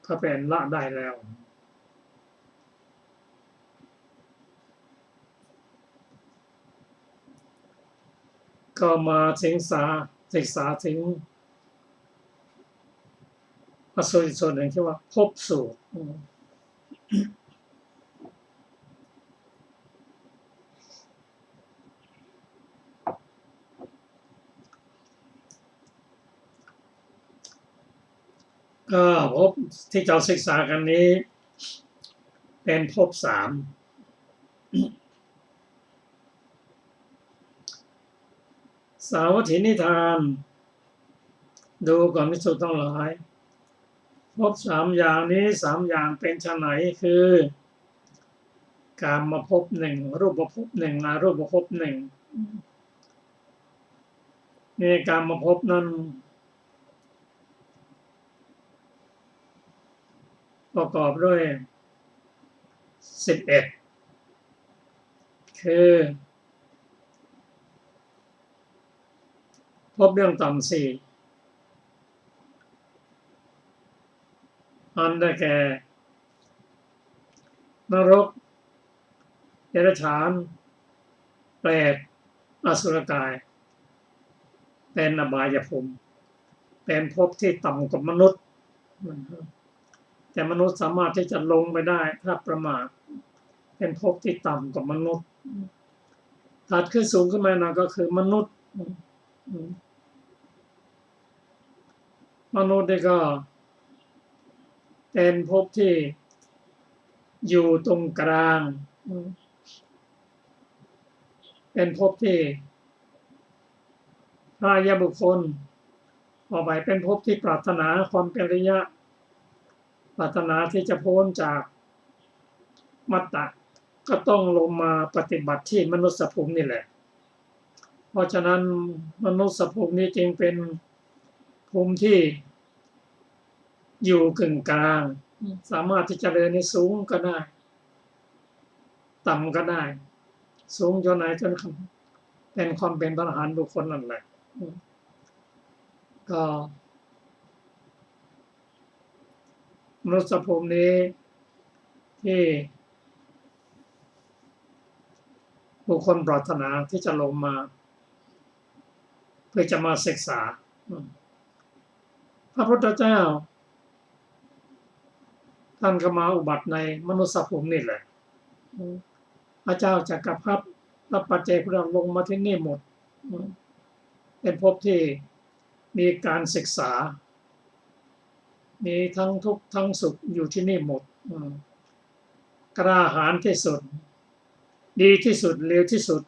ก็เป็นละได้แล้วก็มาศึกษาถึงอสูตรอีกส่วนหนึ่งที่ว่าภพสูตรก็ภพที่เราศึกษากันนี้เป็นภพ3สาวัตถินิทานดูก่อนภิกษุทั้งหลายภพ3อย่างนี้3อย่างเป็นไฉนคือกามภพ1รูปภพ1อรูปภพ1ในกามภพนั้นประกอบด้วย11คือภพเรื่องต่ำ4อันได้แก่นรกเดรัจฉานเปรตอสุรกายเป็นอบายภูมิเป็นภพที่ต่ำกว่ามนุษย์แต่มนุษย์สามารถที่จะลงไปได้ถ้าประมาทเป็นภพที่ต่ำกว่ามนุษย์ถัดขึ้นสูงขึ้นมาหน่อยก็คือมนุษย์นี่ก็เป็นภพที่อยู่ตรงกลางเป็นภพที่พระอริยบุคคลออกไปเป็นภพที่ปรารถนาความเป็นอริยะปรารถนาที่จะพ้นจากมัตตะก็ต้องลงมาปฏิบัติที่มนุษยภูมินี่แหละเพราะฉะนั้นมนุษยภูมินี้จึงเป็นภูมิที่อยู่กึ่งกลางสามารถที่จะเดินในสูงก็ได้ต่ำก็ได้สูงจนไหนจนเป็นความเป็นพระอรหันต์บุคคลนั่นแหละก็มนุษยภูมินี้ที่บุคคลปรารถนาที่จะลงมาเพื่อจะมาศึกษาพระพุทธเจ้าท่านก็มาอุบัติในมนุษยภูมินี่แหละพระเจ้าจักรพรรดิและปัจเจกพุทธลงมาที่นี่หมดเป็นภพที่มีการศึกษามีทั้งทุกข์ทั้งสุขอยู่ที่นี่หมดกล้าหาญที่สุด ดีที่สุดเลวที่สุด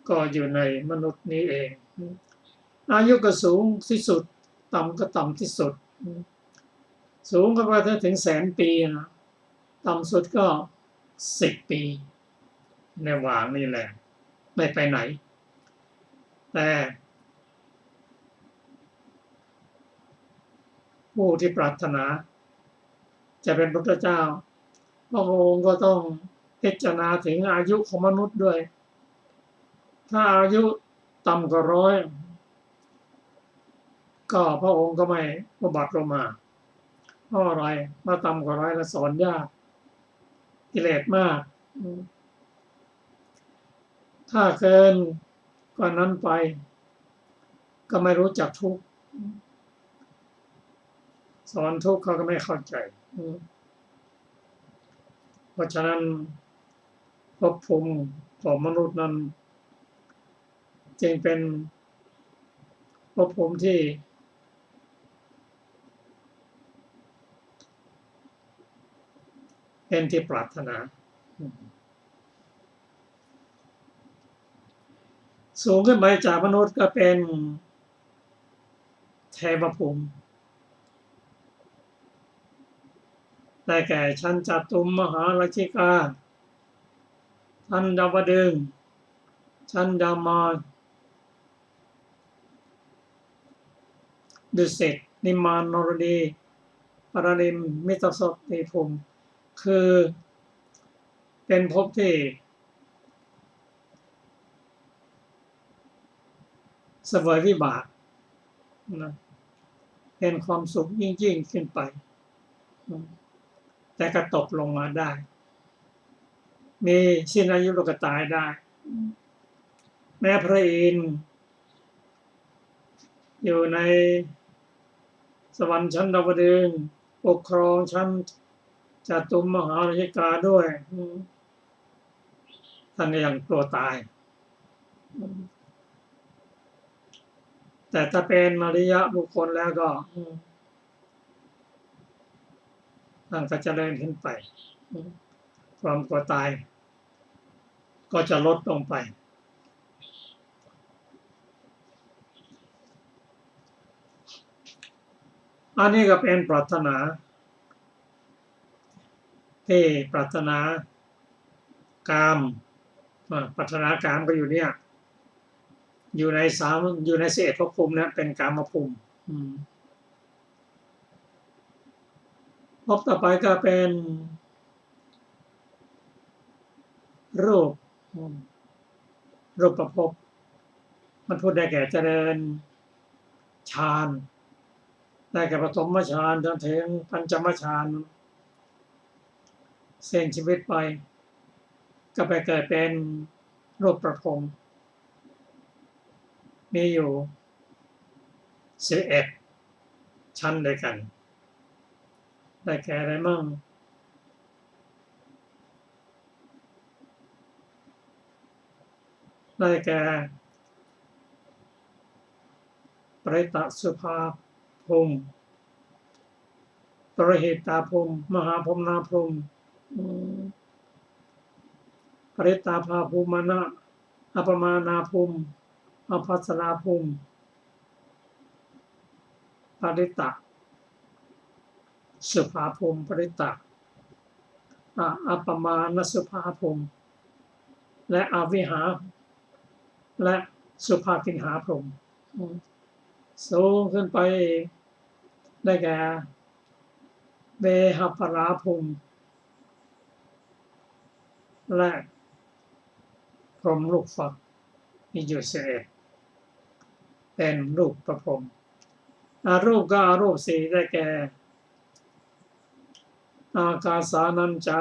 ก็อยู่ในมนุษย์นี้เองอายุก็สูงที่สุดต่ำก็ต่ำที่สุดสูงก็ไปถึง100,000 ปีนะต่ำสุดก็10 ปีในหว่างนี่แหละไม่ไปไหนแต่ผู้ที่ปรารถนาจะเป็นพระพุทธเจ้าพระองค์ก็ต้องพิจารณาถึงอายุของมนุษย์ด้วยถ้าอายุต่ำกว่า100ก็พระองค์ก็ไม่อุบัติลงมาเพราะอะไรมาต่ำกว่า100แล้วสอนยากกิเลสมากถ้าเกินกว่านั้นไปก็ไม่รู้จักทุกข์สอนทุกข์เขาก็ไม่เข้าใจเพราะฉะนั้นภพภูมิของมนุษย์นั้นจึงเป็นภพภูมิที่เป็นที่ปรารถนาสูงขึ้นไปจากมนุษย์ก็เป็นเทวภูมิได้แก่ชั้นจตุมมหาราชิกาชั้นดาวดึงส์ชั้นดามารดุสิตนิมานนรดีปรริมมิตรสติภูมิคือเป็นภพที่เสวยวิบากนะเป็นความสุขยิ่งขึ้นไปแต่ก็ตกลงมาได้มีสิ้นอายุแล้วก็ตายได้แม้พระอินทร์อยู่ในสวรรค์ชั้นดาวดึงส์ปกครองชั้นจตุมมหาราชิกาด้วยท่านก็ยังกลัวตายแต่ถ้าเป็นอริยบุคคลแล้วก็ท่านก็จะเดินขึ้นไปความกลัวตายก็จะลดลงไปอันนี้ก็เป็นปรารถนาที่ปรารถนากามปรารถนากามก็อยู่เนี่ยอยู่ใน11ภพภูมินะเป็นกามภูมิภพต่อไปก็เป็นรูปภพมันพูดได้แก่เจริญฌานได้แก่ปฐมฌานจนถึงปัญจมฌานเส้นชีวิตไปก็ไปเกิดเป็นรูปประพรหมมีอยู่11ชั้นด้วยกันได้แก่อะไรมั่งได้แก่ปริตสุภาภูมิปรหิตาภูมิมหาพรหมนาภูมิปริตาภาภูมินะอัปมานาภูมิอภัสราภูมิปริตะสุภาภูมิปริตะอัปมานสุภาภูมิและอวิหาและสุภากินหาภูมิสูงขึ้นไปได้แก่เวหปราภูมิและพรหมลูกฟักมีอยู่11เป็นรูปประพรหมรูปก็รูป4ได้แก่อากาสานัญจา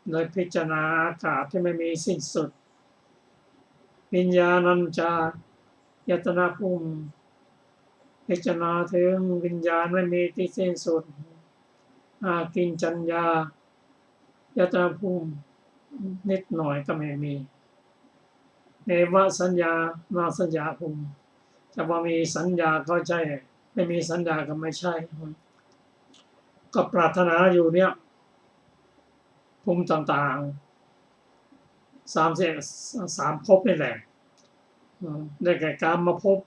โดยพิจารณาอากาศที่ไม่มีสิ้นสุดวิญญาณัญจายตนะภูมิพิจารณาถึงวิญญาณไม่มีที่สิ้นสุดอากิญจัญญายตนะภูมินิดหน่อยก็ไม่มีเนวสัญญานาสัญญาภูมิจะว่ามีสัญญาก็ใช่ไม่มีสัญญาก็ไม่ใช่ก็ปรารถนาอยู่เนี่ยภูมิต่างๆ สามภพนี่แหละได้แก่การมาพบ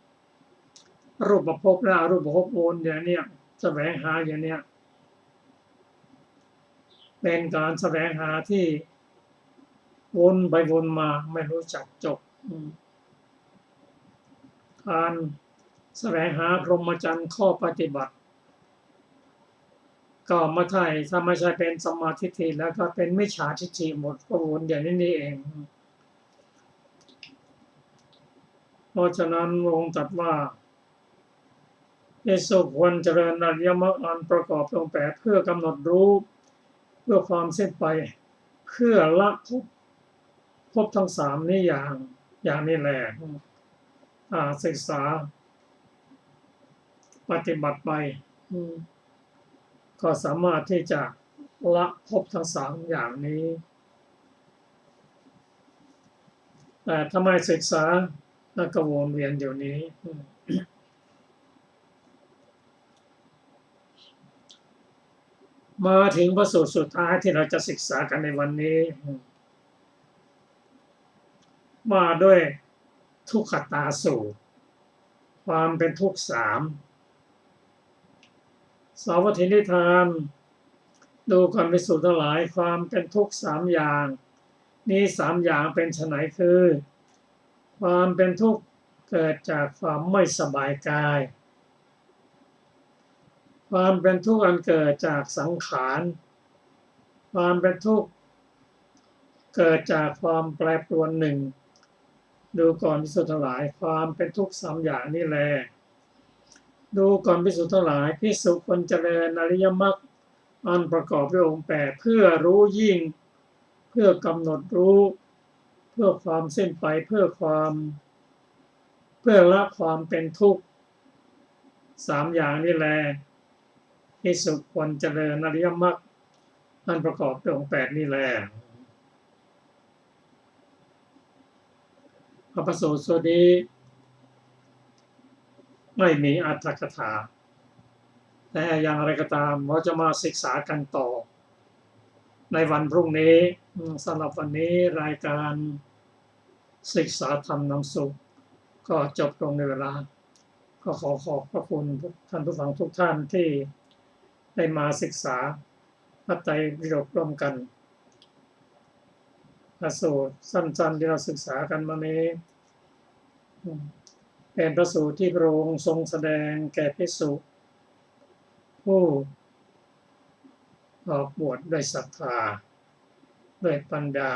รูปภพและอรูปภพวนอย่างเนี้ยแสวงหาอย่างเนี้ยเป็นการแสวงหาที่วนไปวนมาไม่รู้จักจบการแสวงหาพรหมจรรย์ข้อปฏิบัติก็มาไทยถ้าไม่ใช่เป็นสัมมาทิฏฐิแล้วก็เป็นมิจฉาทิฏฐิหมดก็วนอย่างนี้นี่เองเพราะฉะนั้นองค์ตรัสว่าภิกษุควรเจริญอริยมรรคอันประกอบองค์8เพื่อกำหนดรู้เพื่อความสิ้นไปเพื่อละภพทั้ง3นี้อย่างนี้แหละศึกษาปฏิบัติไปก็สามารถที่จะละภพทั้ง3อย่างนี้แต่ถ้าไม่ศึกษาก็วนเวียนอยู่นี้มาถึงพระสูตรสุดท้ายที่เราจะศึกษากันในวันนี้ว่าด้วยทุกขตาสูตรความเป็นทุกข์3สาวัตถินิทานดูก่อนภิกษุทั้งหลายความเป็นทุกข์3อย่างนี้3อย่างเป็นไฉนคือ ความเป็นทุกข์เกิดจากความไม่สบายกายความเป็นทุกข์อันเกิดจากสังขารความเป็นทุกข์เกิดจากความแปรปรวนดูก่อนภิกษุทั้งหลายความเป็นทุกข์3อย่างนี่แลดูก่อนภิกษุทั้งหลายภิกษุควรเจริญอริยมรรคอันประกอบด้วยองค์8เพื่อรู้ยิ่งเพื่อกำหนดรู้เพื่อความสิ้นไปเพื่อละความเป็นทุกข์3อย่างนี่แลภิกษุควรเจริญอริยมรรคอันประกอบด้วยองค์8นี่แลพระสูตรนี้ไม่มีอรรถกถาแต่อย่างไรก็ตามเราจะมาศึกษากันต่อในวันพรุ่งนี้สำหรับวันนี้รายการศึกษาธรรมนำสุขก็จบลงในเวลาก็ขอบพระคุณท่านผู้ฟังทุกท่านที่ได้มาศึกษาพระไตรปิฎกร่วมกันพระสูตรสั้นๆที่เราศึกษากันมานี้เป็นพระสูตรที่พระองค์ทรงแสดงแก่ภิกษุผู้ออกบวชด้วยศรัทธาด้วยปัญญา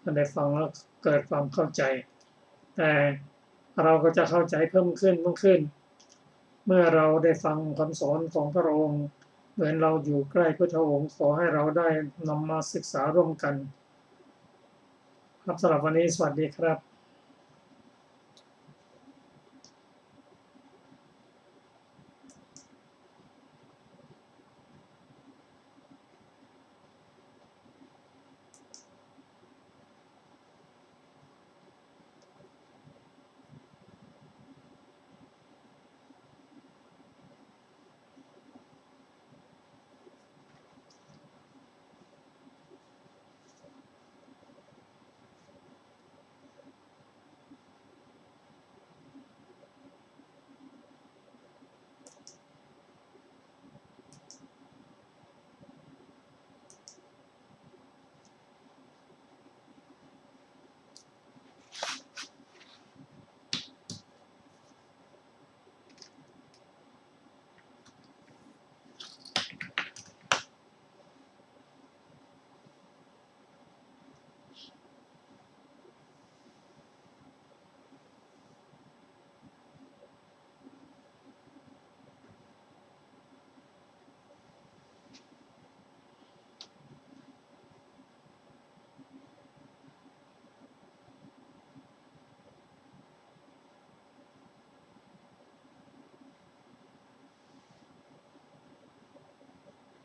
ท่านได้ฟังแล้วเกิดความเข้าใจแต่เราก็จะเข้าใจเพิ่มขึ้นเมื่อเราได้ฟังคำสอนของพระองค์เหมือนเราอยู่ใกล้พระองค์ขอให้เราได้นำมาศึกษาร่วมกันครับสำหรับวันนี้สวัสดีครับ